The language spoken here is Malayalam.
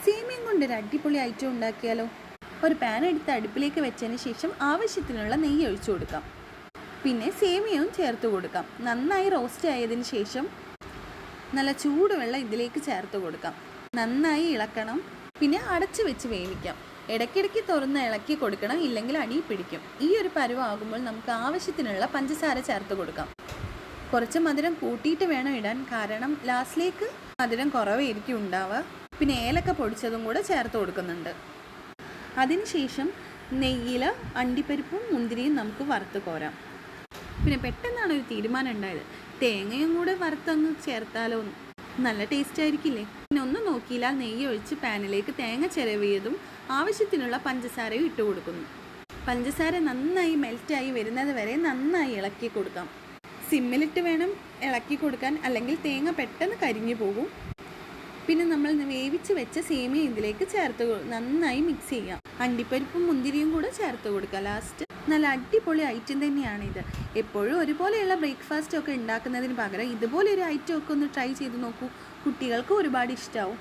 സേമിയം കൊണ്ടൊരു അടിപൊളി ഐറ്റം ഉണ്ടാക്കിയാലോ? ഒരു പാൻ എടുത്ത് അടുപ്പിലേക്ക് വെച്ചതിന് ശേഷം ആവശ്യത്തിനുള്ള നെയ്യ് ഒഴിച്ചു കൊടുക്കാം. പിന്നെ സേമിയവും ചേർത്ത് കൊടുക്കാം. നന്നായി റോസ്റ്റ് ആയതിനു ശേഷം നല്ല ചൂടുവെള്ളം ഇതിലേക്ക് ചേർത്ത് കൊടുക്കാം. നന്നായി ഇളക്കണം. പിന്നെ അടച്ചു വെച്ച് വേവിക്കാം. ഇടയ്ക്കിടയ്ക്ക് തുറന്ന് ഇളക്കി കൊടുക്കണം, ഇല്ലെങ്കിൽ അടി പിടിക്കും. ഈ ഒരു പരുവാകുമ്പോൾ നമുക്ക് ആവശ്യത്തിനുള്ള പഞ്ചസാര ചേർത്ത് കൊടുക്കാം. കുറച്ച് മധുരം കൂട്ടിയിട്ട് വേണം ഇടാൻ, കാരണം ലാസ്റ്റിലേക്ക് മധുരം കുറവായിരിക്കും ഉണ്ടാവുക. പിന്നെ ഏലക്ക പൊടിച്ചതും കൂടെ ചേർത്ത് കൊടുക്കുന്നുണ്ട്. അതിനുശേഷം നെയ്യിൽ അണ്ടിപ്പരിപ്പും മുന്തിരിയും നമുക്ക് വറുത്ത് കോരാം. പിന്നെ പെട്ടെന്നാണ് ഒരു തീരുമാനം ഉണ്ടായത്, തേങ്ങയും കൂടെ വറുത്തങ്ങ് ചേർത്താലോ, നല്ല ടേസ്റ്റ് ആയിരിക്കില്ലേ? പിന്നെ ഒന്നും നോക്കിയില്ല, നെയ്യ് ഒഴിച്ച് പാനിലേക്ക് തേങ്ങ ചിരവിയതും ആവശ്യത്തിനുള്ള പഞ്ചസാരയും ഇട്ട് കൊടുക്കുന്നു. പഞ്ചസാര നന്നായി മെൽറ്റായി വരുന്നത് വരെ നന്നായി ഇളക്കി കൊടുക്കാം. സിമ്മിലിട്ട് വേണം ഇളക്കി കൊടുക്കാൻ, അല്ലെങ്കിൽ തേങ്ങ പെട്ടെന്ന് കരിഞ്ഞു പോകും. പിന്നെ നമ്മൾ വേവിച്ച് വെച്ച സേമിയ ഇതിലേക്ക് ചേർത്ത് നന്നായി മിക്സ് ചെയ്യാം. അണ്ടിപ്പരിപ്പും മുന്തിരിയും കൂടെ ചേർത്ത് കൊടുക്കുക ലാസ്റ്റ്. നല്ല അടിപൊളി ഐറ്റം തന്നെയാണിത്. എപ്പോഴും ഒരുപോലെയുള്ള ബ്രേക്ക്ഫാസ്റ്റ് ഒക്കെ ഉണ്ടാക്കുന്നതിന് പകരം ഇതുപോലെ ഒരു ഐറ്റം ഒക്കെ ഒന്ന് ട്രൈ ചെയ്ത് നോക്കൂ. കുട്ടികൾക്ക് ഒരുപാട് ഇഷ്ടമാവും.